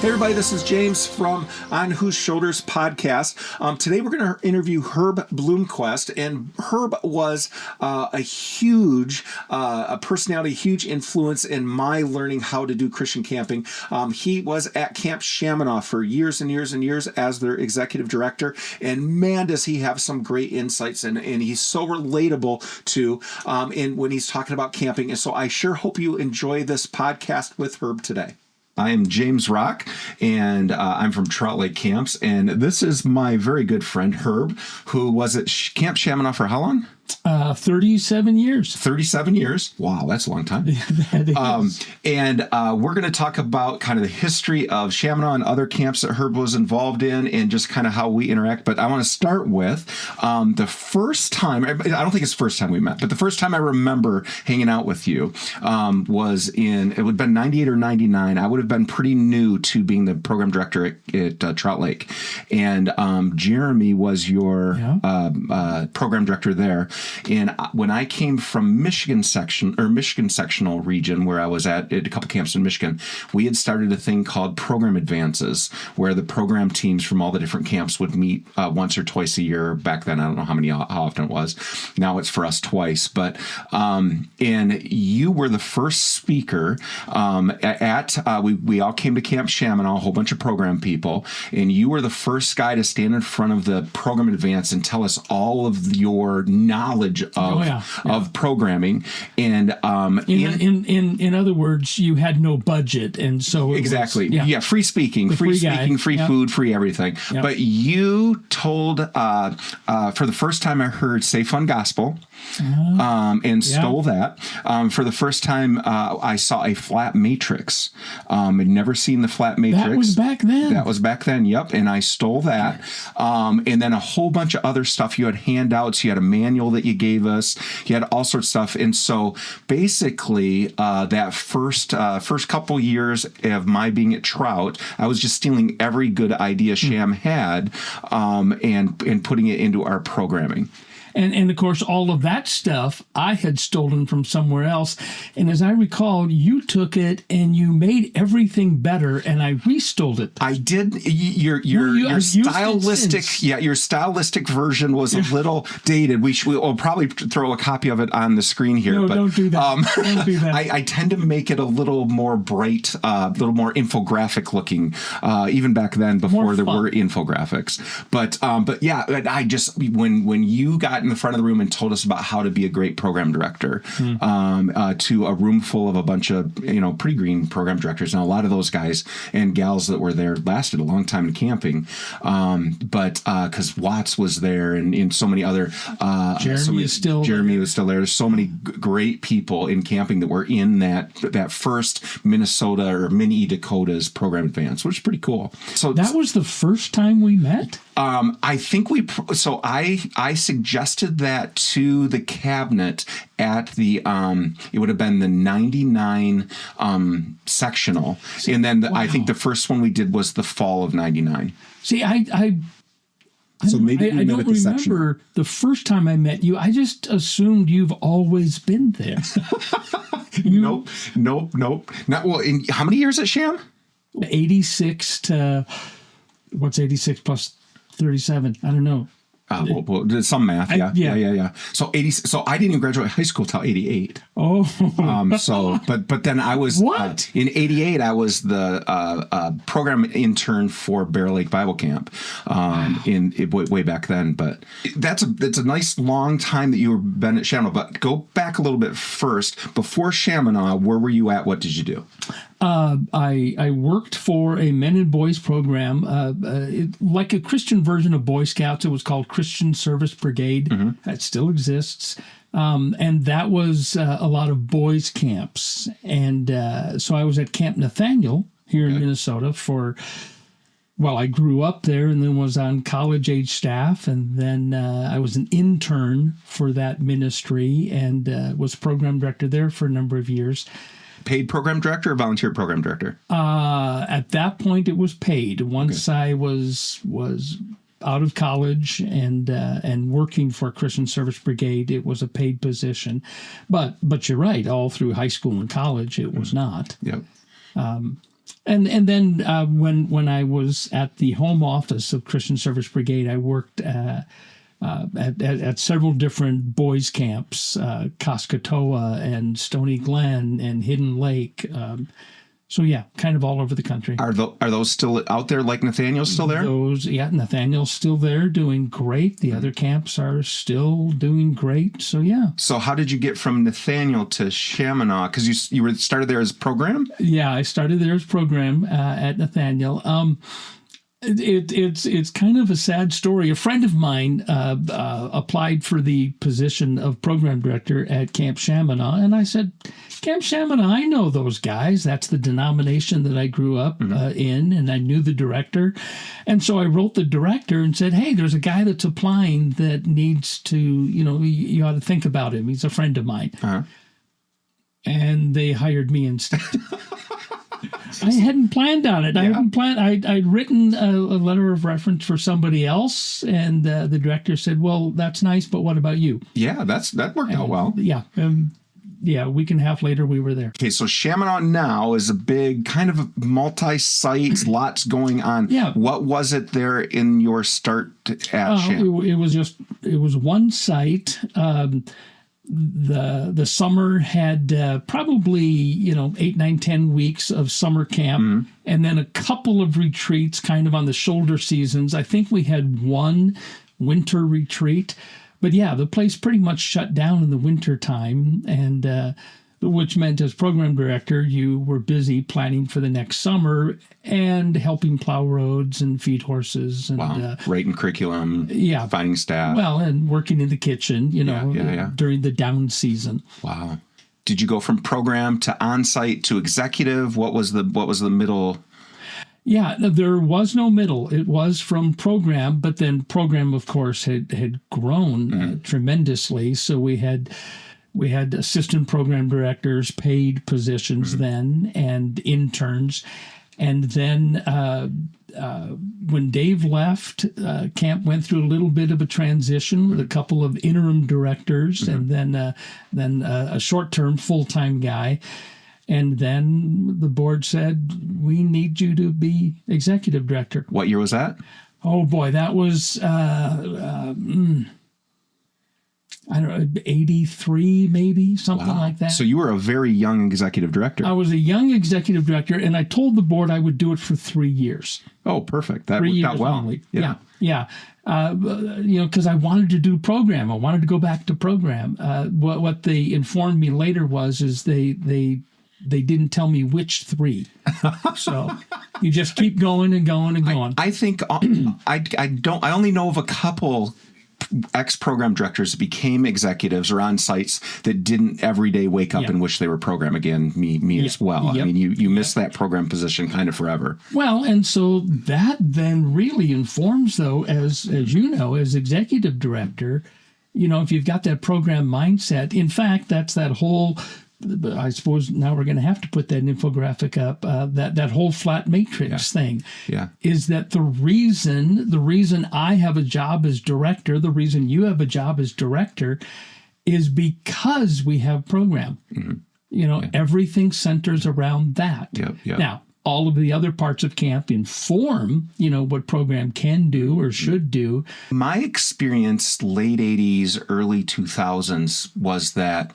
Hey everybody, this is James from On Whose Shoulders podcast. Today we're going to interview Herb Bloomquist, and Herb was a huge personality, huge influence in my learning how to do Christian camping. He was at Camp Shamineau for years and years and years as their executive director, and man, does he have some great insights, and he's so relatable to when he's talking about camping. And so I sure hope you enjoy this podcast with Herb today. I am James Rock, and I'm from Trout Lake Camps, and this is my very good friend, Herb, who was at Camp Shamineau for how long? 37 years. 37 years. Wow, that's a long time. And we're going to talk about kind of the history of Shamineau and other camps that Herb was involved in and just kind of how we interact. But I want to start with the first time, I don't think it's the first time we met, but the first time I remember hanging out with you was it would have been 98 or 99. I would have been pretty new to being the program director at Trout Lake. And Jeremy was your program director there. And when I came from Michigan sectional region, where I was at a couple camps in Michigan, we had started a thing called Program Advances, where the program teams from all the different camps would meet once or twice a year. Back then, I don't know how often it was. Now it's for us twice. But and you were the first speaker we all came to Camp Shamineau, a whole bunch of program people, and you were the first guy to stand in front of the Program Advance and tell us all of your knowledge of programming. And in other words, you had no budget, and so exactly free speaking, free food, free everything. Yep. But you told for the first time I heard Say Fun Gospel. And stole that. For the first time, I saw a flat matrix. I'd never seen the flat matrix. That was back then. Yep. And I stole that. And then a whole bunch of other stuff. You had handouts. You had a manual that you gave us. You had all sorts of stuff. And so basically, that first couple years of my being at Trout, I was just stealing every good idea Sham had and putting it into our programming. And of course, all of that stuff I had stolen from somewhere else. And as I recall, you took it and you made everything better, and I restole it. I did. Your stylistic version was a little dated. We'll probably throw a copy of it on the screen here. No, but, don't do that. Don't do that. I tend to make it a little more bright, a little more infographic looking, even back then before there were infographics. But yeah, I just when you got in the front of the room and told us about how to be a great program director to a room full of a bunch of pretty green program directors, and a lot of those guys and gals that were there lasted a long time in camping, but because Watts was there and so many other Jeremy was still there. There's so many great people in camping that were in that first Minnesota or mini Dakotas program advance, which is pretty cool. So that was the first time we met. I think I suggested that to the cabinet at the it would have been the 99 sectional, and then I think the first one we did was the fall of 99. See, I don't remember the first time I met you. I just assumed you've always been there. Nope. Not well. In how many years at Sham? 86 to what's 86 plus 37? I don't know. Well, some math, yeah. So I didn't even graduate high school till 88. Oh. But then I was in 88. I was the program intern for Bear Lake Bible Camp, way back then. But that's a nice long time that you were been at Shamineau. But go back a little bit first. Before Shamineau, where were you at? What did you do? I worked for a men and boys program, like a Christian version of Boy Scouts. It was called Christian Service Brigade. Mm-hmm. That still exists. And that was a lot of boys' camps. And so I was at Camp Nathaniel here in Minnesota I grew up there and then was on college-age staff. And then I was an intern for that ministry and was program director there for a number of years. Paid program director or volunteer program director? At that point, it was paid. Once I was out of college and working for Christian Service Brigade, it was a paid position. But you're right. All through high school and college, it was not. Yep. And then when I was at the home office of Christian Service Brigade, I worked at several different boys camps, Coscatoa and Stony Glen and Hidden Lake. So yeah, kind of all over the country. Are those still out there? Like Nathaniel's still there? Nathaniel's still there, doing great. The other camps are still doing great. So yeah. So how did you get from Nathaniel to Shamineau? Because you started there as program? Yeah, I started there as program at Nathaniel. It's kind of a sad story. A friend of mine applied for the position of program director at Camp Shamineau, and I said, Camp Shamineau, I know those guys. That's the denomination that I grew up in, and I knew the director. And so I wrote the director and said, hey, there's a guy that's applying that needs to, you ought to think about him. He's a friend of mine. Uh-huh. And they hired me instead. I hadn't planned on it. Yeah. I'd written a letter of reference for somebody else, and the director said, well, that's nice, but what about you? Yeah, that worked out well. Yeah. A week and a half later, we were there. Okay, so Shamineau now is a big kind of multi-site, lots going on. Yeah. What was it there in your start at Shamineau? It was one site. The summer had probably 8, 9, 10 weeks of summer camp, and then a couple of retreats kind of on the shoulder seasons. I think we had one winter retreat, but yeah, the place pretty much shut down in the winter time, and which meant as program director, you were busy planning for the next summer and helping plow roads and feed horses. And, writing curriculum, finding staff. Well, and working in the kitchen, during the down season. Wow. Did you go from program to on-site to executive? What was the middle? Yeah, there was no middle. It was from program, but then program, of course, had grown tremendously. So we had assistant program directors, paid positions then, and interns. And then when Dave left, camp went through a little bit of a transition with a couple of interim directors, and then a short-term full-time guy. And then the board said, we need you to be executive director. What year was that? Oh, boy, that was... I don't know, 83 maybe, something like that. So you were a very young executive director. I was a young executive director, and I told the board I would do it for 3 years. Oh, perfect. That worked out well. Only. Yeah. Because I wanted to do program. I wanted to go back to program. What they informed me later is they didn't tell me which 3. So you just keep going and going and going. I think I only know of a couple ex-program directors that became executives or on sites that didn't every day wake up and wish they were program again. Me as well. Yep. I mean, you miss that program position kind of forever. Well, and so that then really informs, though, as you know, as executive director, if you've got that program mindset. In fact, that's that whole. I suppose now we're going to have to put that infographic up. That whole flat matrix thing is that the reason I have a job as director, the reason you have a job as director, is because we have program. Everything centers around that. Now, all of the other parts of camp inform, what program can do or should do. My experience, late 80s, early 2000s, was that.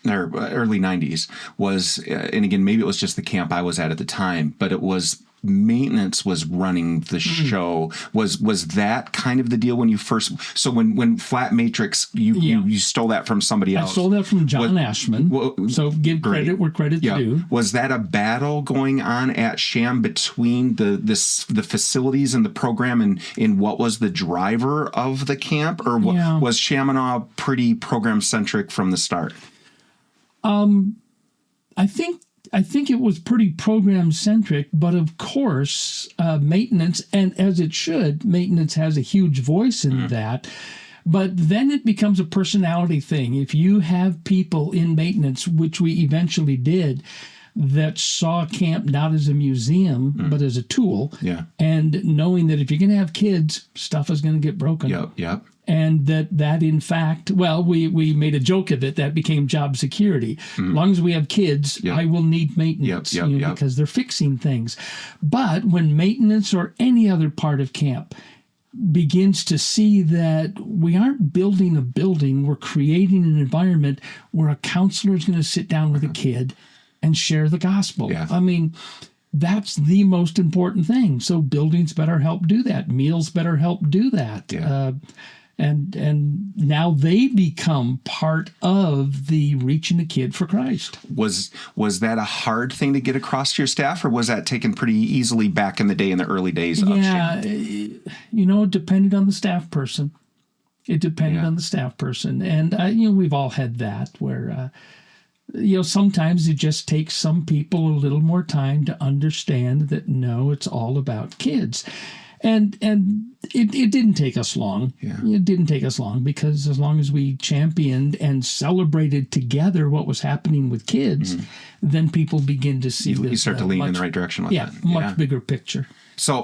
Or early 90s was, and again, maybe it was just the camp I was at the time, but it was maintenance was running the show. Was that kind of the deal when you first? So when Flat Matrix, you stole that from somebody else. I stole that from John Ashman. So give credit where credit's due. Was that a battle going on at Sham between the facilities and the program, and what was the driver of the camp, or was Shamineau pretty program centric from the start? I think it was pretty program centric, but of course, maintenance, and as it should, maintenance has a huge voice in that. But then it becomes a personality thing. If you have people in maintenance, which we eventually did, that saw camp not as a museum, but as a tool, and knowing that if you're going to have kids, stuff is going to get broken. Yep. And that in fact, well, we made a joke of it. That became job security. As long as we have kids, I will need maintenance because they're fixing things. But when maintenance or any other part of camp begins to see that we aren't building a building, we're creating an environment where a counselor is going to sit down with a kid and share the gospel. Yeah. I mean, that's the most important thing. So buildings better help do that. Meals better help do that. Yeah. And now they become part of the reaching a kid for Christ. Was that a hard thing to get across to your staff, or was that taken pretty easily back in the day, in the early days of Shamineau? It depended on the staff person. It depended on the staff person. And, we've all had that where, sometimes it just takes some people a little more time to understand that, no, it's all about kids. And it didn't take us long. Yeah. It didn't take us long because as long as we championed and celebrated together what was happening with kids, then people begin to see you start to lean in the right direction with that. Much bigger picture. So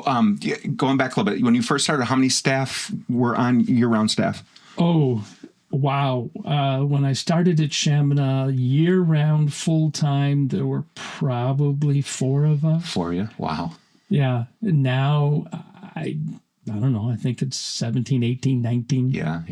going back a little bit, when you first started, how many staff were on year-round staff? Oh, wow. When I started at Shamineau, year-round, full-time, there were probably 4 of us. 4 of you? Wow. Yeah. Now, I don't know. I think it's 17, 18, 19. Yeah.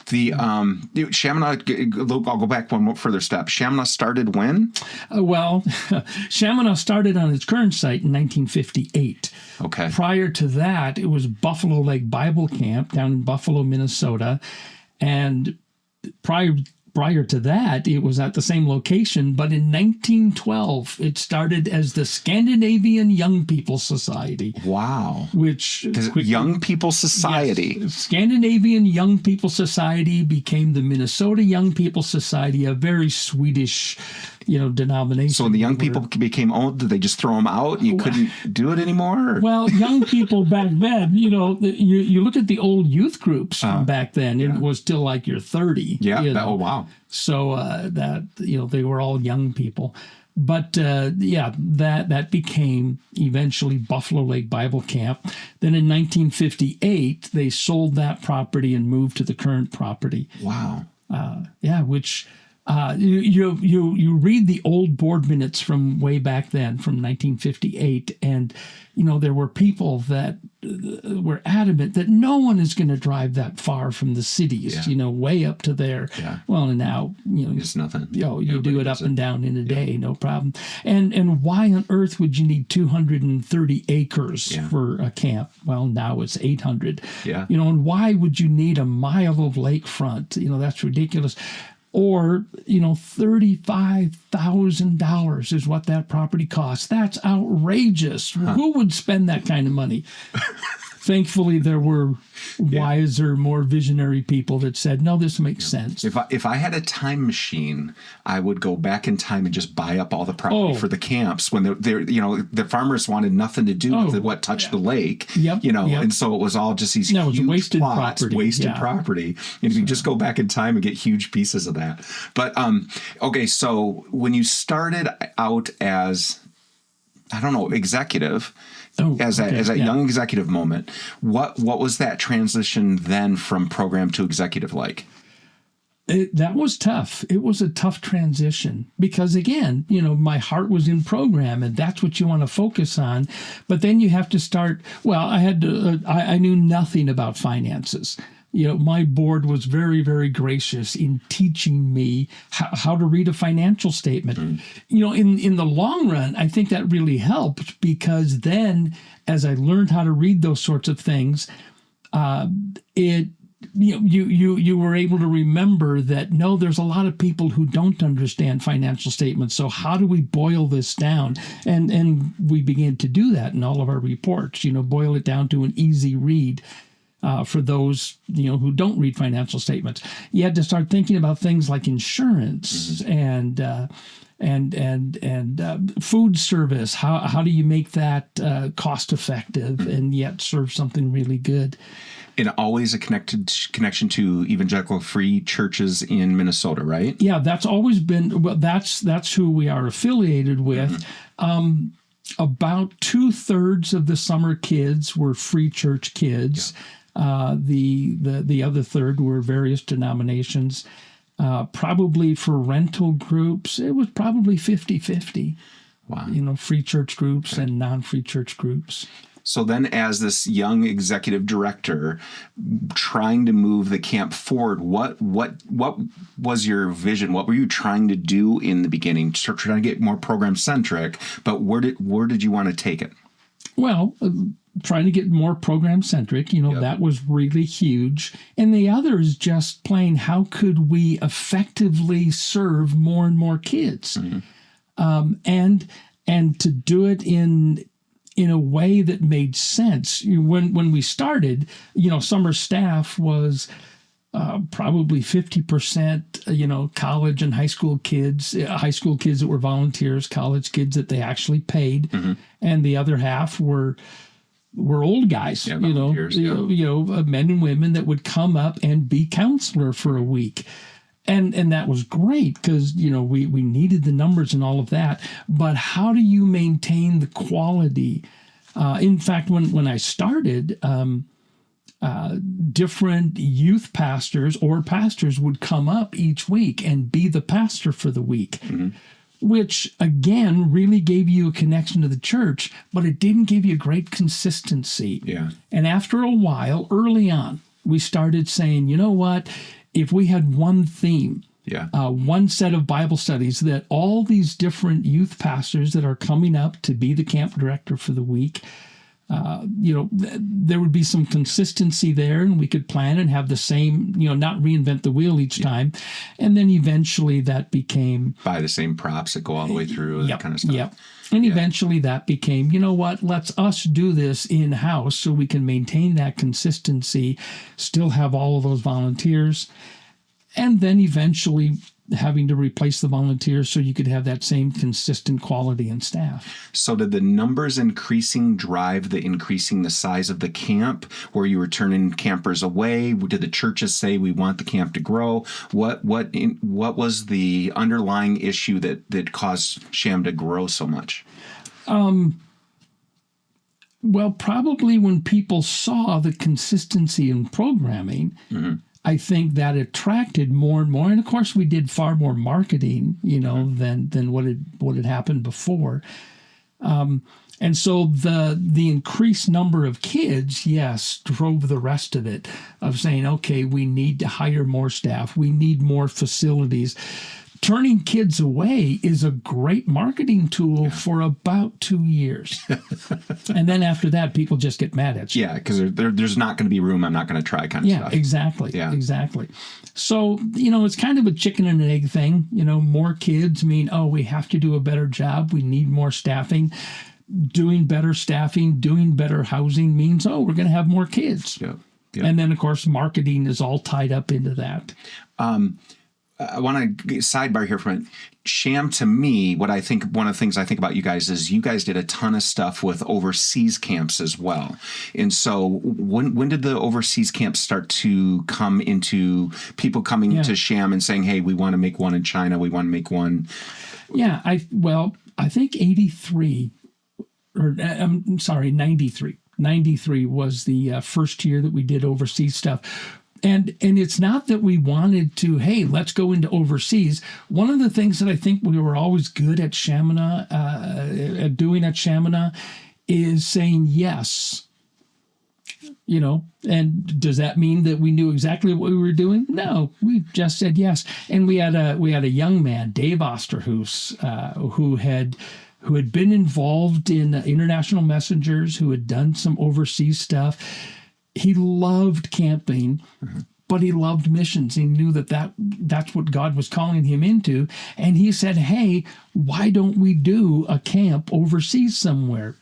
The Shamineau, I'll go back one more further step. Shamineau started when? Shamineau started on its current site in 1958. Okay. Prior to that, it was Buffalo Lake Bible Camp down in Buffalo, Minnesota. And prior to that, it was at the same location, but in 1912, it started as the Scandinavian Young People Society. Wow. Young People Society. Yes, Scandinavian Young People Society became the Minnesota Young People Society, a very Swedish, denomination. So when the young people became old, did they just throw them out and you couldn't do it anymore? Or? Well, young people back then, you look at the old youth groups from back then, it was still like you're 30. Yeah. Oh, wow. So they were all young people. But that became eventually Buffalo Lake Bible Camp. Then in 1958, they sold that property and moved to the current property. Wow. Which you read the old board minutes from way back then, from 1958, and there were people that were adamant that no one is going to drive that far from the cities, way up to there. Yeah. Well, and now it's nothing. You do it up and down in a day, no problem. And why on earth would you need 230 acres for a camp? Well, now it's 800. Yeah. And why would you need a mile of lakefront? That's ridiculous. Or, $35,000 is what that property costs. That's outrageous. Huh. Who would spend that kind of money? Thankfully, there were wiser, more visionary people that said, no, this makes sense. If I had a time machine, I would go back in time and just buy up all the property for the camps when the farmers wanted nothing to do with what touched the lake. And so it was all just these huge wasted plots, wasted property. And if you just go back in time and get huge pieces of that. But so when you started out as, executive, as a young executive moment, what was that transition then from program to executive like? That was tough. It was a tough transition because, again, my heart was in program and that's what you want to focus on. But then you have to start. Well, I knew nothing about finances. My board was very, very gracious in teaching me how to read a financial statement. In the long run, I think that really helped because then as I learned how to read those sorts of things, you were able to remember that, no, there's a lot of people who don't understand financial statements. So how do we boil this down? And we began to do that in all of our reports, boil it down to an easy read. For those who don't read financial statements, you had to start thinking about things like insurance and food service. How do you make that cost effective and yet serve something really good? And always a connection to evangelical free churches in Minnesota, right? Yeah, that's always been. Well, that's who we are affiliated with. About 2/3 of the summer kids were free church kids. The other third were various denominations. Probably for rental groups, it was probably 50-50. Wow. Free church groups and non-free church groups. So then, as this young executive director trying to move the camp forward, what was your vision? What were you trying to do in the beginning? Trying to get more program centric, but where did you want to take it? Well, trying to get more program centric, that was really huge. And the other is just plain, how could we effectively serve more and more kids? And to do it in a way that made sense. When we started, summer staff was probably 50%, college and high school kids that were volunteers, college kids that they actually paid, and the other half were old guys, men and women that would come up and be counselor for a week. And that was great because, we needed the numbers and all of that. But how do you maintain the quality? In fact, when I started, different youth pastors or pastors would come up each week and be the pastor for the week, which, again, really gave you a connection to the church, but it didn't give you great consistency. Yeah. And after a while, early on, we started saying, you know what? If we had one theme, one set of Bible studies that all these different youth pastors that are coming up to be the camp director for the week, there would be some consistency there, and we could plan and have the same, not reinvent the wheel each time. And then eventually that became... Buy the same props that go all the way through, that kind of stuff. Yep. And eventually that became, let's us do this in-house so we can maintain that consistency, still have all of those volunteers, and then eventually having to replace the volunteers so you could have that same consistent quality in staff. So did the numbers increasing drive the increasing the size of the camp, where you were turning campers away? Did the churches say, we want the camp to grow? What was the underlying issue that caused Sham to grow so much? Well, probably when people saw the consistency in programming, I think that attracted more and more. And of course, we did far more marketing, than what had happened before. And so the increased number of kids, yes, drove the rest of it, of saying, okay, we need to hire more staff. We need more facilities. Turning kids away is a great marketing tool for about 2 years. And then after that, people just get mad at you. Yeah, because there's not going to be room. I'm not going to try kind of stuff. Exactly. Yeah, exactly. So, it's kind of a chicken and an egg thing. More kids mean, we have to do a better job. We need more staffing. Doing better staffing, doing better housing means, we're going to have more kids. Yeah. And then, of course, marketing is all tied up into that. I want to sidebar here from it. Sham, to me, one of the things I think about you guys is you guys did a ton of stuff with overseas camps as well. And so when did the overseas camps start to come into people coming to Sham and saying, hey, we want to make one in China, we want to make one? Yeah, I think 83, or I'm sorry, 93. 93 was the first year that we did overseas stuff. And it's not that we wanted to, hey, let's go into overseas. One of the things that I think we were always good at Shamineau, at doing at Shamineau, is saying yes. And does that mean that we knew exactly what we were doing? No, we just said yes. And we had a young man, Dave Osterhus, who had been involved in international messengers, who had done some overseas stuff. He loved camping, but he loved missions. He knew that's what God was calling him into. And he said, hey, why don't we do a camp overseas somewhere?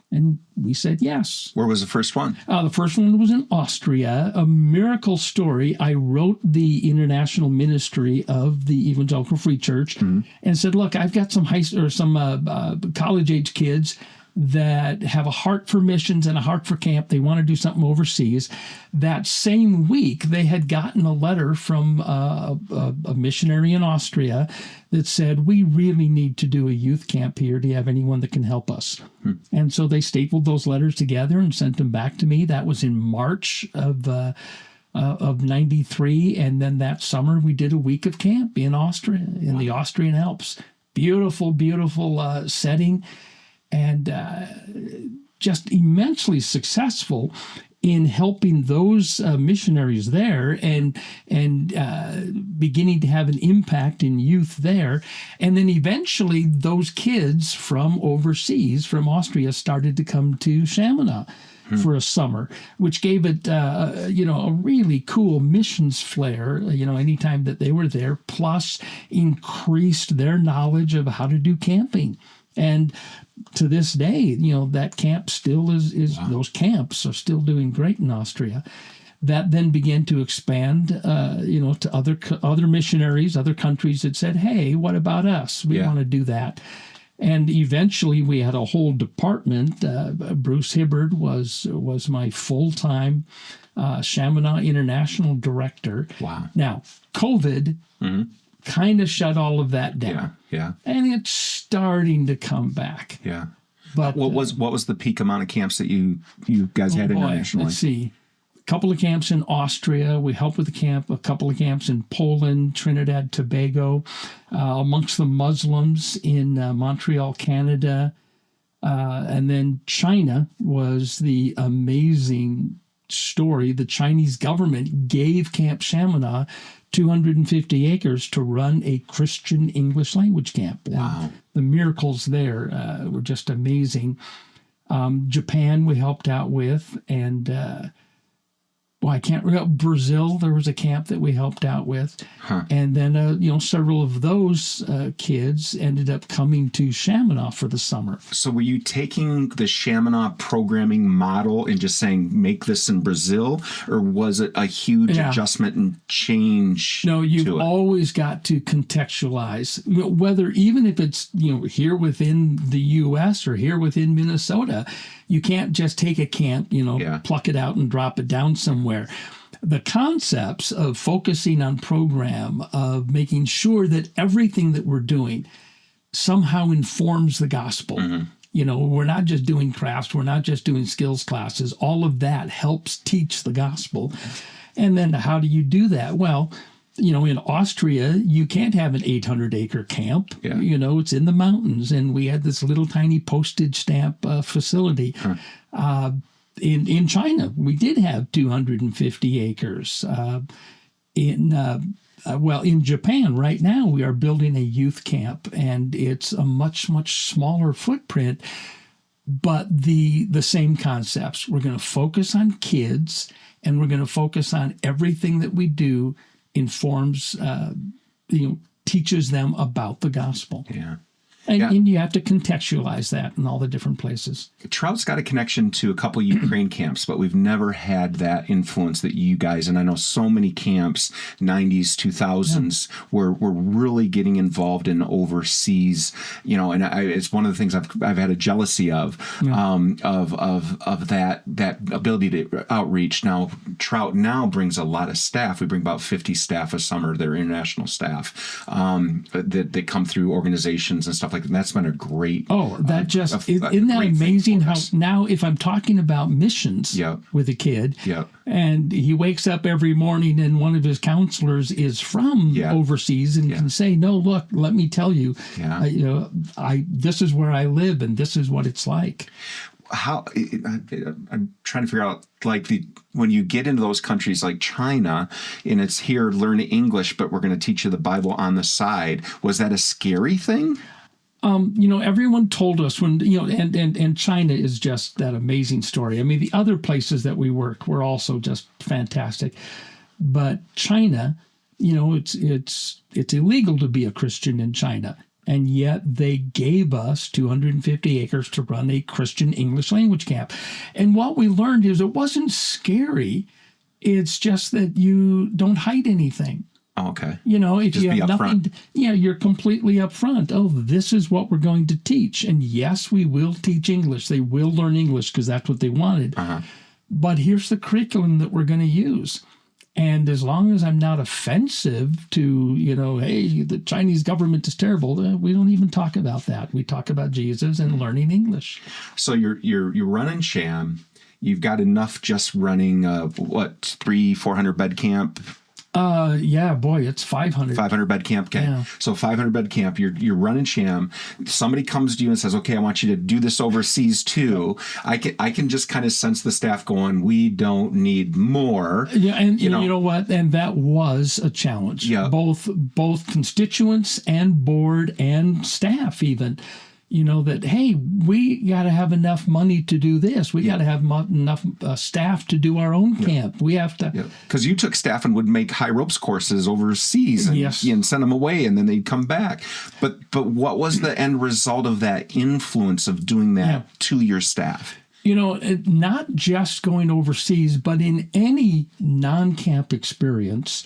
And we said yes. Where was the first one? The first one was in Austria, a miracle story. I wrote the international ministry of the Evangelical Free Church and said, look, I've got some college-age kids that have a heart for missions and a heart for camp. They want to do something overseas. That same week, they had gotten a letter from a missionary in Austria that said, we really need to do a youth camp here. Do you have anyone that can help us? And so they stapled those letters together and sent them back to me. That was in March of 93. And then that summer, we did a week of camp in Austria, in the Austrian Alps. Beautiful, beautiful setting. And just immensely successful in helping those missionaries there and beginning to have an impact in youth there. And then eventually those kids from overseas, from Austria, started to come to Shamineau for a summer, which gave it, a really cool missions flair, anytime that they were there, plus increased their knowledge of how to do camping. And to this day, that camp still is wow. Those camps are still doing great in Austria. That then began to expand, to other missionaries, other countries that said, hey, what about us? We want to do that. And eventually we had a whole department. Bruce Hibbard was my full-time Shamineau International Director. Wow. Now, COVID kind of shut all of that down. Yeah. And it's starting to come back. Yeah. But what was the peak amount of camps that you guys had internationally? Let's see. A couple of camps in Austria. We helped with the camp. A couple of camps in Poland, Trinidad, Tobago, amongst the Muslims in Montreal, Canada. And then China was the amazing story. The Chinese government gave Camp Shamineau 250 acres to run a Christian English language camp. Wow. And the miracles there were just amazing. Japan we helped out with, and I can't remember. Brazil, there was a camp that we helped out with. And then, several of those kids ended up coming to Shamineau for the summer. So were you taking the Shamineau programming model and just saying, make this in Brazil? Or was it a huge adjustment and change? No, you've always got to contextualize, whether even if it's, here within the U.S. or here within Minnesota. You can't just take a camp, pluck it out and drop it down somewhere. The concepts of focusing on program, of making sure that everything that we're doing somehow informs the gospel. We're not just doing crafts. We're not just doing skills classes. All of that helps teach the gospel. And then how do you do that? Well, in Austria, you can't have an 800-acre camp. Yeah. It's in the mountains, and we had this little tiny postage stamp facility. In China, we did have 250 acres. In Japan, right now, we are building a youth camp, and it's a much, much smaller footprint, but the same concepts. We're going to focus on kids, and we're going to focus on everything that we do informs, teaches them about the gospel. Yeah. And you have to contextualize that in all the different places. Trout's got a connection to a couple Ukraine camps, but we've never had that influence that you guys, and I know so many camps, 90s, 2000s, were really getting involved in overseas, and it's one of the things I've had a jealousy of that ability to outreach. Now, Trout now brings a lot of staff. We bring about 50 staff a summer. They're international staff that come through organizations and stuff like that. And that's been a great. Isn't that amazing? How now, if I'm talking about missions with a kid, and he wakes up every morning, and one of his counselors is from overseas, and can say, "No, look, let me tell you, this is where I live, and this is what it's like." How I'm trying to figure out, when you get into those countries like China, and it's here, learn English, but we're going to teach you the Bible on the side. Was that a scary thing? Everyone told us when, and China is just that amazing story. I mean, the other places that we work were also just fantastic. But China, it's illegal to be a Christian in China. And yet they gave us 250 acres to run a Christian English language camp. And what we learned is it wasn't scary. It's just that you don't hide anything. Oh, okay. You know, if Just you be have upfront. nothing, you're completely upfront. Oh, this is what we're going to teach. And yes, we will teach English. They will learn English because that's what they wanted. But here's the curriculum that we're going to use. And as long as I'm not offensive to, hey, the Chinese government is terrible, we don't even talk about that. We talk about Jesus and learning English. So you're running Sham. You've got enough just running 400 bed camp. Yeah, boy, it's 500. 500 bed camp. Okay. Yeah. So 500 bed camp, you're running Sham. Somebody comes to you and says, okay, I want you to do this overseas too. I can just kind of sense the staff going, we don't need more. Yeah. And you know what? And that was a challenge. Yeah. Both constituents and board and staff even. That, hey, we got to have enough money to do this. We got to have enough staff to do our own camp. We have to. Because you took staff and would make high ropes courses overseas and send them away, and then they'd come back. But what was the end result of that influence of doing that to your staff? Not just going overseas, but in any non-camp experience,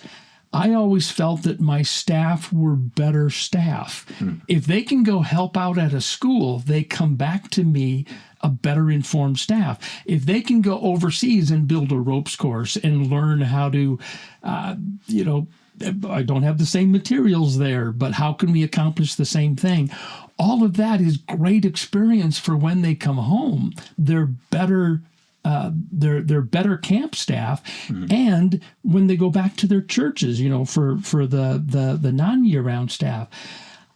I always felt that my staff were better staff. If they can go help out at a school, they come back to me a better informed staff. If they can go overseas and build a ropes course and learn how to, I don't have the same materials there, but how can we accomplish the same thing? All of that is great experience for when they come home. They're better they're better camp staff, and when they go back to their churches, for the non-year-round staff,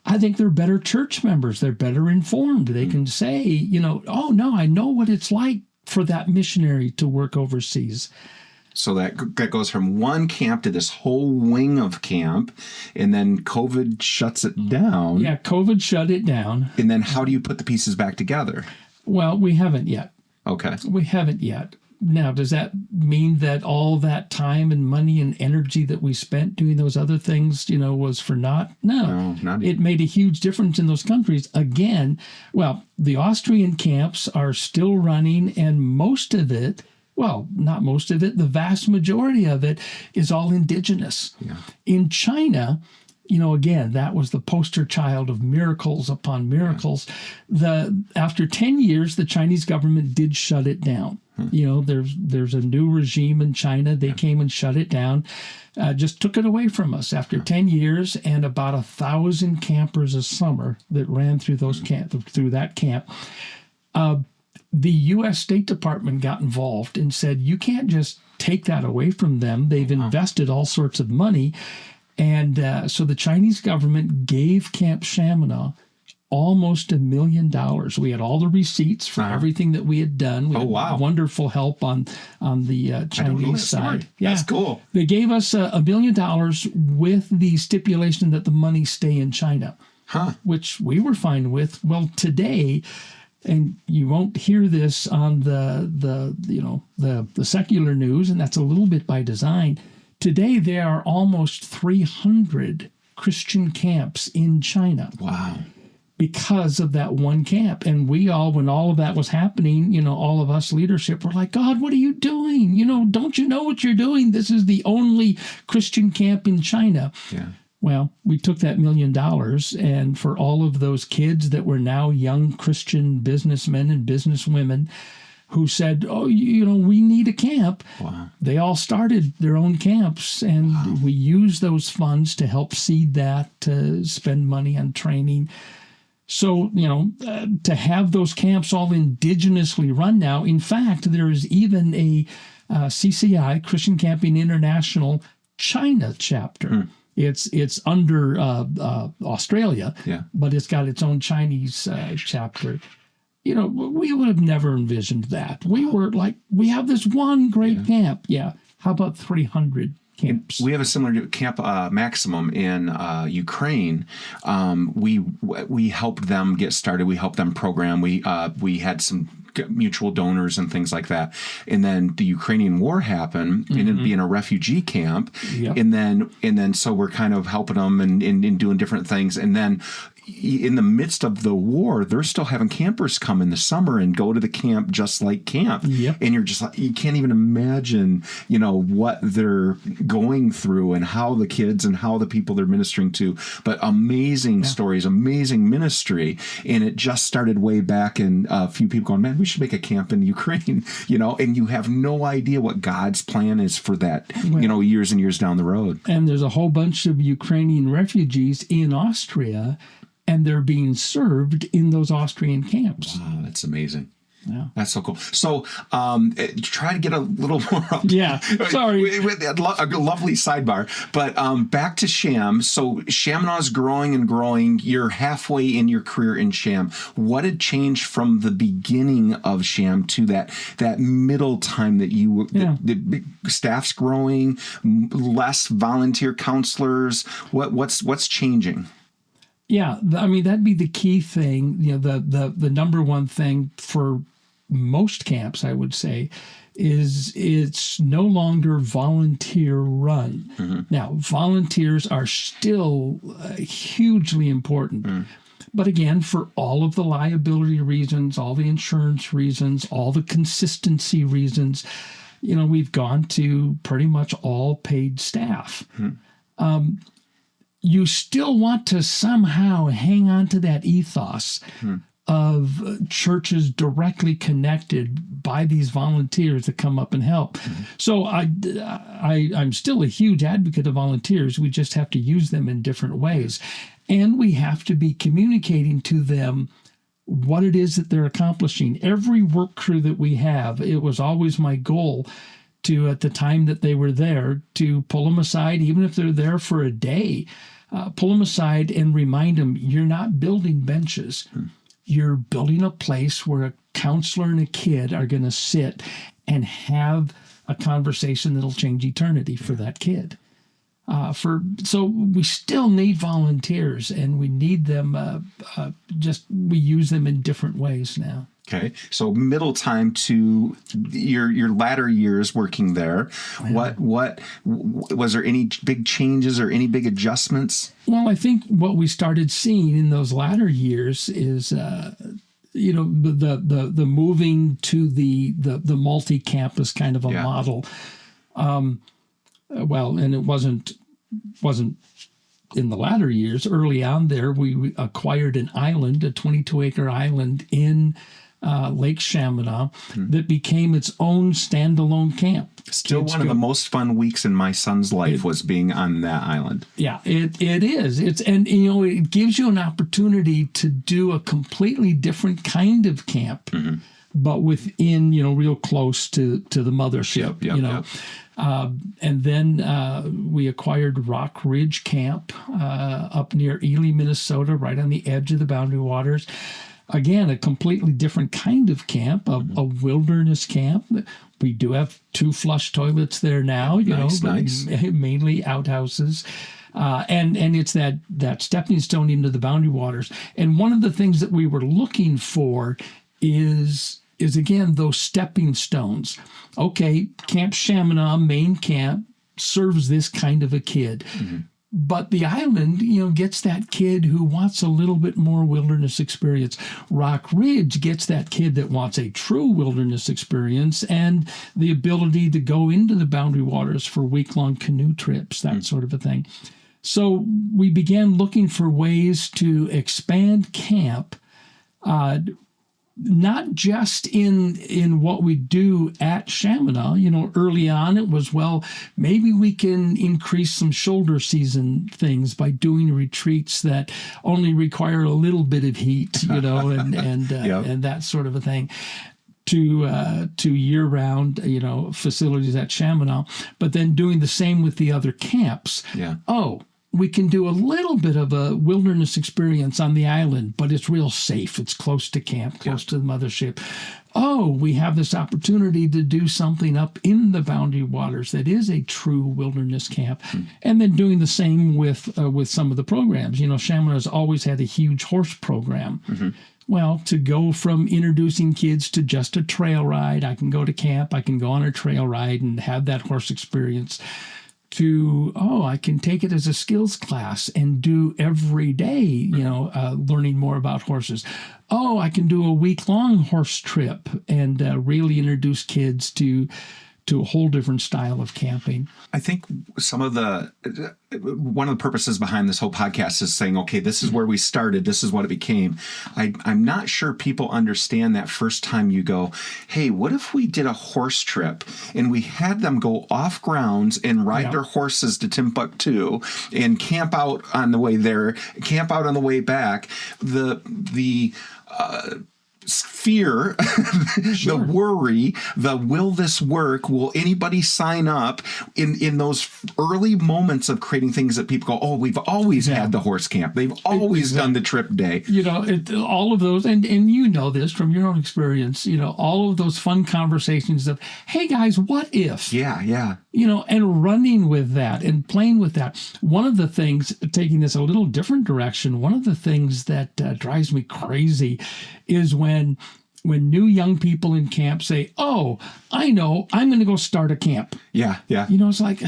I think they're better church members. They're better informed. They can say, oh no, I know what it's like for that missionary to work overseas. So that goes from one camp to this whole wing of camp, and then COVID shuts it down. Yeah, COVID shut it down. And then how do you put the pieces back together? Well, we haven't yet. Okay. We haven't yet. Now, does that mean that all that time and money and energy that we spent doing those other things, was for naught? No, not it made a huge difference in those countries. Again, well, the Austrian camps are still running, and most of it, well, not most of it, the vast majority of it is all indigenous. Yeah. In China, again, that was the poster child of miracles upon miracles. After 10 years, the Chinese government did shut it down. There's a new regime in China. They came and shut it down, just took it away from us after 10 years, and about 1,000 campers a summer that ran through through that camp. The U.S. State Department got involved and said, you can't just take that away from them. They've invested all sorts of money. And so the Chinese government gave Camp Shamineau almost $1 million. We had all the receipts for everything that we had done. We had wonderful help on the Chinese side. Yeah, that's cool. They gave us $1 million with the stipulation that the money stay in China, which we were fine with. Well, today, and you won't hear this on the secular news, and that's a little bit by design. Today, there are almost 300 Christian camps in China. Wow. Because of that one camp. And we all, when all of that was happening, all of us leadership were like, God, what are you doing? Don't you know what you're doing? This is the only Christian camp in China. Yeah. Well, we took that $1 million, and for all of those kids that were now young Christian businessmen and businesswomen who said, oh, we need a camp. Wow. They all started their own camps, and we used those funds to help seed that, to spend money on training. So, to have those camps all indigenously run now, in fact, there is even a CCI, Christian Camping International, China chapter. It's under Australia, but it's got its own Chinese chapter. We would have never envisioned that. We were like, we have this one great camp. Yeah. How about 300 camps? We have a similar Camp Maximum in Ukraine. We helped them get started. We helped them program. We had some mutual donors and things like that. And then the Ukrainian war happened, and it being a refugee camp. Yep. And then so we're kind of helping them and doing different things. And then in the midst of the war, they're still having campers come in the summer and go to the camp just like camp. Yep. And you're just like, you can't even imagine, what they're going through and how the kids and how the people they're ministering to. But amazing stories, amazing ministry. And it just started way back, and a few people going, man, we should make a camp in Ukraine, and you have no idea what God's plan is for that, years and years down the road. And there's a whole bunch of Ukrainian refugees in Austria, and they're being served in those Austrian camps. Wow, that's amazing. Yeah. That's so cool. So try to get a little more up. Yeah, sorry. A lovely sidebar. But back to Sham. So Shamineau is growing and growing. You're halfway in your career in Sham. What had changed from the beginning of Sham to that middle time that you the staff's growing, less volunteer counselors? What's changing? Yeah, I mean, that'd be the key thing. The number one thing for most camps, I would say, is it's no longer volunteer run. Mm-hmm. Now, volunteers are still hugely important. But again, for all of the liability reasons, all the insurance reasons, all the consistency reasons, we've gone to pretty much all paid staff. You still want to somehow hang on to that ethos of churches directly connected by these volunteers that come up and help. So I'm still a huge advocate of volunteers. We just have to use them in different ways. And we have to be communicating to them what it is that they're accomplishing. Every work crew that we have, it was always my goal to, at the time that they were there, to pull them aside, even if they're there for a day, pull them aside and remind them, you're not building benches. You're building a place where a counselor and a kid are going to sit and have a conversation that'll change eternity for that kid. So we still need volunteers, and we need them. We use them in different ways now. Okay, so middle time to your latter years working there. Yeah. What was there any big changes or any big adjustments? Well, I think what we started seeing in those latter years is the moving to the multi-campus kind of a model. And it wasn't in the latter years. Early on there, we acquired an island, a 22-acre island in Lake Shamineau that became its own standalone camp. Still one of the most fun weeks in my son's life was being on that island. Yeah, it is. It gives you an opportunity to do a completely different kind of camp, but within, real close to the mothership, and then we acquired Rock Ridge Camp up near Ely, Minnesota, right on the edge of the Boundary Waters. Again, a completely different kind of camp, a wilderness camp. We do have 2 flush toilets there now, nice. Mainly outhouses. And it's that stepping stone into the Boundary Waters. And one of the things that we were looking for is again, those stepping stones. Okay, Camp Shamineau, main camp, serves this kind of a kid. But the island, gets that kid who wants a little bit more wilderness experience. Rock Ridge gets that kid that wants a true wilderness experience and the ability to go into the Boundary Waters for week-long canoe trips, that sort of a thing. So we began looking for ways to expand camp, not just in what we do at Shamineau. Early on it was, maybe we can increase some shoulder season things by doing retreats that only require a little bit of heat, and that sort of a thing. To year-round, facilities at Shamineau, but then doing the same with the other camps. We can do a little bit of a wilderness experience on the island, but it's real safe. It's close to camp, close to the mothership. We have this opportunity to do something up in the Boundary Waters that is a true wilderness camp. And then doing the same with some of the programs. Shamineau has always had a huge horse program. Well, to go from introducing kids to just a trail ride, I can go to camp, I can go on a trail ride and have that horse experience. to, I can take it as a skills class and do every day, learning more about horses. I can do a week-long horse trip and really introduce kids to a whole different style of camping. I think one of the purposes behind this whole podcast is saying, okay, this is where we started. This is what it became. I'm not sure people understand that first time you go, hey, what if we did a horse trip and we had them go off grounds and ride their horses to Timbuktu and camp out on the way there, camp out on the way back. The fear, the worry, the will this work? Will anybody sign up in those early moments of creating things that people go, we've always had the horse camp. They've always done the trip day. All of those, and you know this from your own experience, all of those fun conversations of, hey guys, what if? Yeah. And running with that and playing with that. One of the things, taking this a little different direction, one of the things that drives me crazy is when new young people in camp say, I know, I'm going to go start a camp. Yeah. It's like,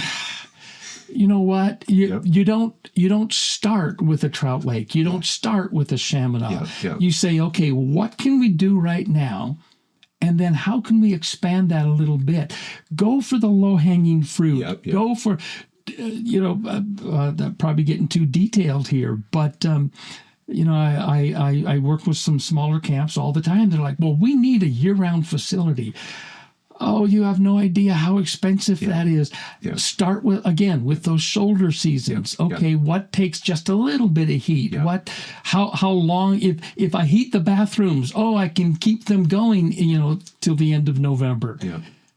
you know what? You don't start with a Trout Lake. You don't start with a Shamineau. You say, okay, what can we do right now? And then how can we expand that a little bit? Go for the low-hanging fruit. Go for, probably getting too detailed here, but I work with some smaller camps all the time. They're like, well, we need a year-round facility. Oh, you have no idea how expensive that is. Start with those shoulder seasons. What takes just a little bit of heat? How long, if I heat the bathrooms, I can keep them going, till the end of November.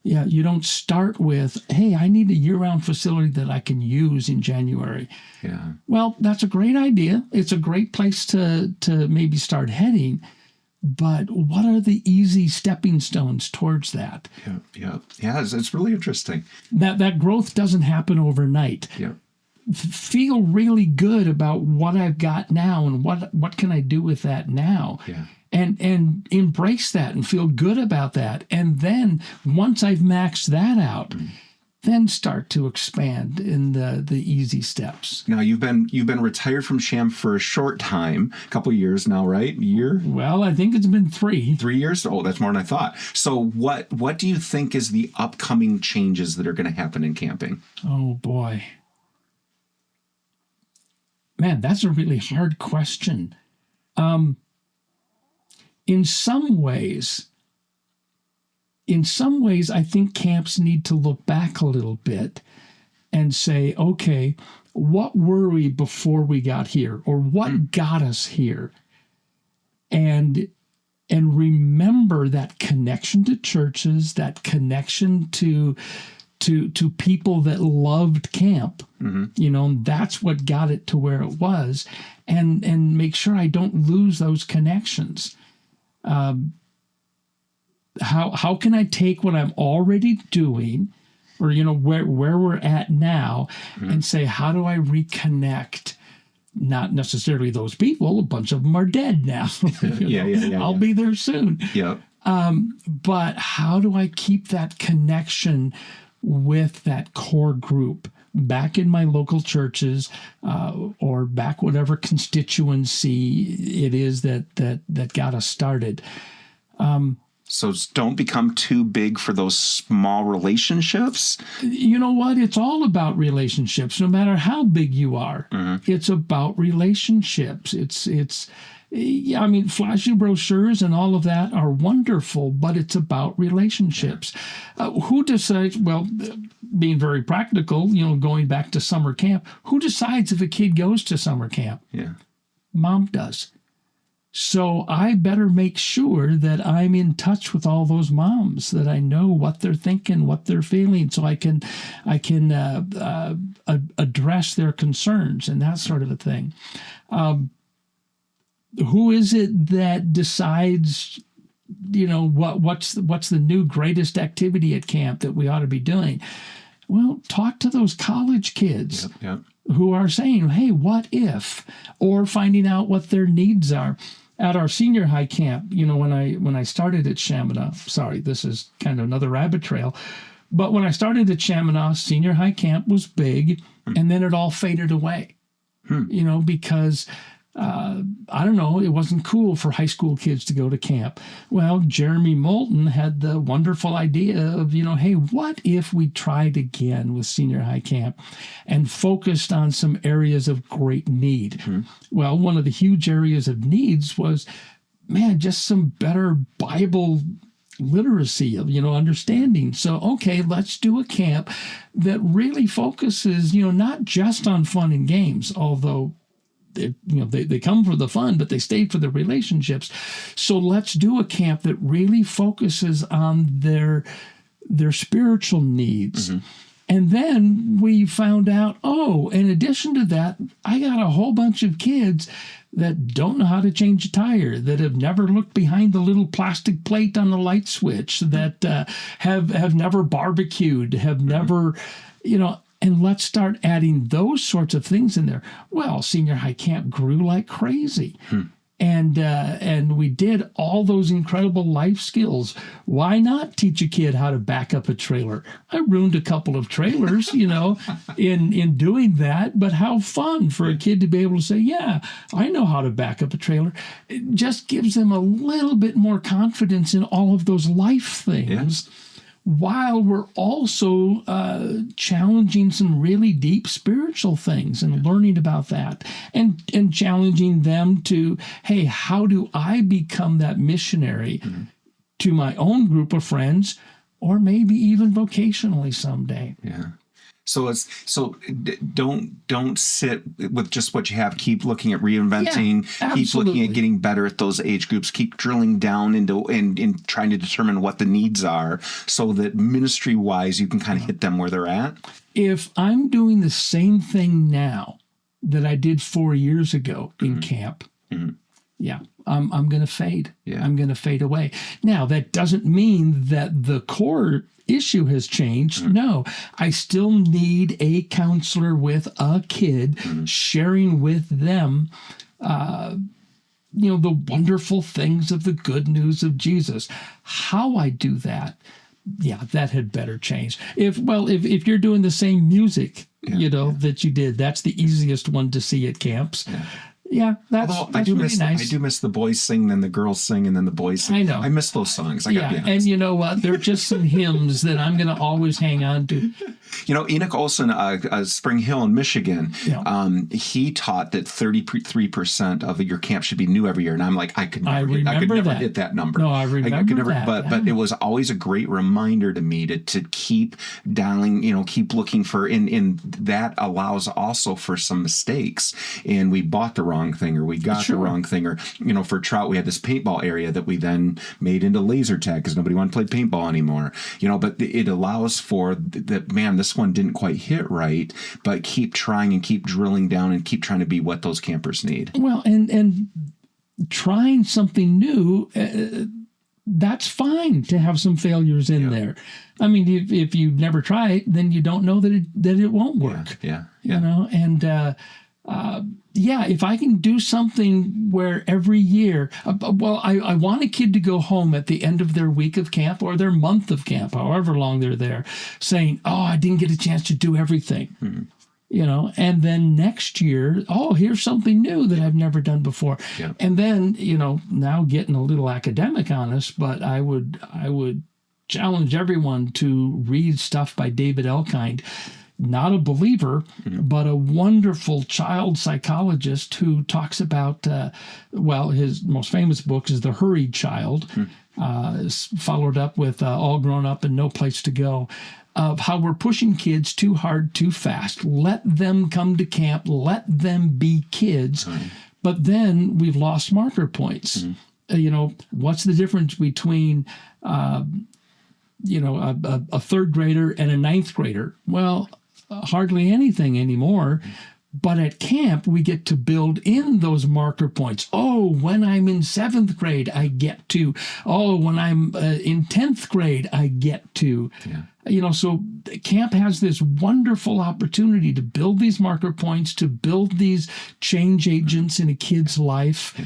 You don't start with, hey, I need a year-round facility that I can use in January. Well, that's a great idea. It's a great place to maybe start heading. But what are the easy stepping stones towards that? It's really interesting. That growth doesn't happen overnight. Feel really good about what I've got now and what can I do with that now. And embrace that and feel good about that. And then once I've maxed that out, then start to expand in the easy steps. Now you've been retired from Sham for a short time, a couple of years now, right? Year? Well, I think it's been 3. 3 years? Oh, that's more than I thought. So what do you think is the upcoming changes that are going to happen in camping? Oh boy. Man, that's a really hard question. In some ways, I think camps need to look back a little bit and say, okay, what were we before we got here? Or what got us here? And remember that connection to churches, that connection to people that loved camp. That's what got it to where it was. And make sure I don't lose those connections. How can I take what I'm already doing, or where we're at now, and say, how do I reconnect? Not necessarily those people; a bunch of them are dead now. I'll be there soon. But how do I keep that connection with that core group back in my local churches, or back whatever constituency it is that got us started? So don't become too big for those small relationships. You know what? It's all about relationships, no matter how big you are. It's about relationships. Flashy brochures and all of that are wonderful, but it's about relationships. Who decides, well, being very practical, going back to summer camp, who decides if a kid goes to summer camp? Mom does. So I better make sure that I'm in touch with all those moms, that I know what they're thinking, what they're feeling, so I can address their concerns and that sort of a thing. Who is it that decides, what's the new greatest activity at camp that we ought to be doing? Well, talk to those college kids who are saying, hey, what if? Or finding out what their needs are. At our senior high camp, when I started at Shamineau, sorry, this is kind of another rabbit trail, But when I started at Shamineau, senior high camp was big, and then it all faded away. Because I don't know, it wasn't cool for high school kids to go to camp. Well, Jeremy Moulton had the wonderful idea of, hey, what if we tried again with senior high camp and focused on some areas of great need? Well, one of the huge areas of needs was, just some better Bible literacy of, understanding. So, okay, let's do a camp that really focuses, not just on fun and games, although they come for the fun, but they stay for the relationships. So let's do a camp that really focuses on their spiritual needs. And then we found out, in addition to that, I got a whole bunch of kids that don't know how to change a tire, that have never looked behind the little plastic plate on the light switch, that have never barbecued, have never, and let's start adding those sorts of things in there. Well, senior high camp grew like crazy. And we did all those incredible life skills. Why not teach a kid how to back up a trailer? I ruined a couple of trailers, in doing that. But how fun for a kid to be able to say, yeah, I know how to back up a trailer. It just gives them a little bit more confidence in all of those life things. While we're also challenging some really deep spiritual things and learning about that, and challenging them to, hey, how do I become that missionary to my own group of friends, or maybe even vocationally someday? So don't sit with just what you have. Keep looking at reinventing. Keep looking at getting better at those age groups. Keep drilling down into and trying to determine what the needs are, so that ministry wise you can kind of hit them where they're at. If I'm doing the same thing now that I did 4 years ago in camp, I'm going to fade. I'm going to fade away. Now, that doesn't mean that the core issue has changed. No, I still need a counselor with a kid sharing with them, the wonderful things of the good news of Jesus. How I do that, that had better change. If you're doing the same music, that you did, that's the easiest one to see at camps. That's really nice. I do miss the boys sing, then the girls sing, and then the boys sing. I know. I miss those songs. I gotta be honest. And you know what? They're just some hymns that I'm going to always hang on to. Enoch Olson, Spring Hill in Michigan, he taught that 33% of your camp should be new every year. And I'm like, I could never hit that number. No, I remember that. But it was always a great reminder to me to keep dialing, keep looking for, and that allows also for some mistakes. And we bought the wrong thing, or we got the wrong thing, or, for Trout, we had this paintball area that we then made into laser tag because nobody wanted to play paintball anymore. But it allows for that, man, this one didn't quite hit right, but keep trying and keep drilling down and keep trying to be what those campers need. Well, and trying something new, that's fine to have some failures in there. I mean, if you never try it, then you don't know that it won't work. If I can do something where every year, I want a kid to go home at the end of their week of camp or their month of camp, however long they're there, saying, I didn't get a chance to do everything. And then next year, here's something new that I've never done before. And then, now getting a little academic on us, but I would challenge everyone to read stuff by David Elkind. Not a believer, but a wonderful child psychologist who talks about, his most famous book is The Hurried Child, followed up with All Grown Up and No Place to Go, of how we're pushing kids too hard, too fast. Let them come to camp. Let them be kids. But then we've lost marker points. What's the difference between a third grader and a ninth grader? Well, hardly anything anymore. But at camp, we get to build in those marker points. When I'm in 7th grade, I get to. When I'm in 10th grade, I get to. So camp has this wonderful opportunity to build these marker points, to build these change agents in a kid's life.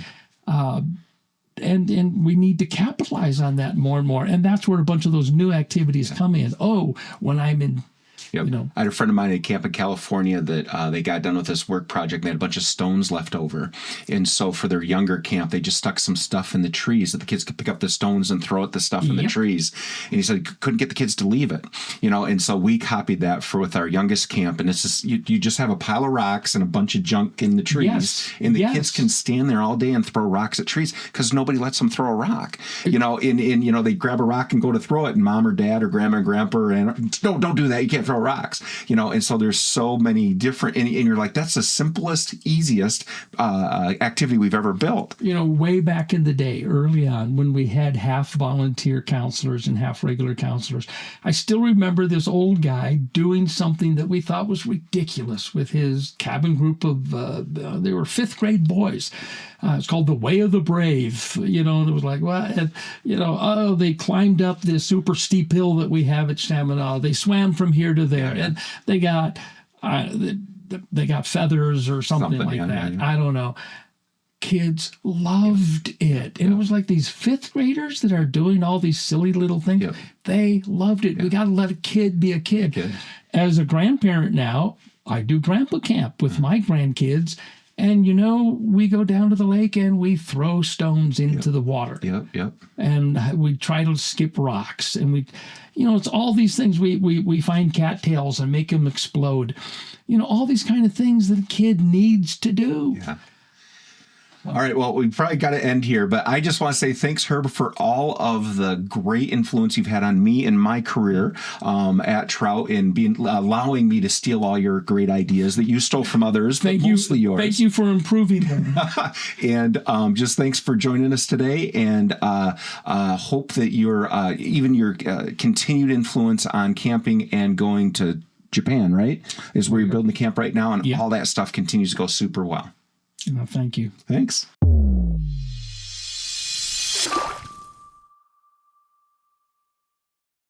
and we need to capitalize on that more and more. And that's where a bunch of those new activities come in. Oh, when I'm in, Yep. I had a friend of mine at camp in California that they got done with this work project. They had a bunch of stones left over. And so for their younger camp, they just stuck some stuff in the trees that the kids could pick up the stones and throw at the stuff in the trees. And he said he couldn't get the kids to leave it, and so we copied that with our youngest camp. And it's just, you just have a pile of rocks and a bunch of junk in the trees. And the kids can stand there all day and throw rocks at trees because nobody lets them throw a rock. They grab a rock and go to throw it, and mom or dad or grandma or grandpa, and don't do that. You can't throw rocks, and so there's so many different, and you're like, that's the simplest, easiest activity we've ever built. Way back in the day, early on, when we had half volunteer counselors and half regular counselors, I still remember this old guy doing something that we thought was ridiculous with his cabin group of, they were fifth grade boys. It's called The Way of the Brave, and it was like, well, they climbed up this super steep hill that we have at Shamineau. They swam from here to there, and they got feathers or something like that. Yeah. I don't know. Kids loved it. And it was like these fifth graders that are doing all these silly little things. Yep. They loved it. We got to let a kid be a kid. As a grandparent now, I do grandpa camp with my grandkids. And, we go down to the lake and we throw stones into the water. And we try to skip rocks. And it's all these things. We find cattails and make them explode. All these kind of things that a kid needs to do. Yeah. All right, well, we probably got to end here, but I just want to say thanks, Herb, for all of the great influence you've had on me and my career at Trout, and allowing me to steal all your great ideas that you stole from others, but mostly yours. Thank you for improving them. And just thanks for joining us today, and hope that your continued influence on camping and going to Japan, right, is where you're building the camp right now, and all that stuff continues to go super well. Thank you. Thanks.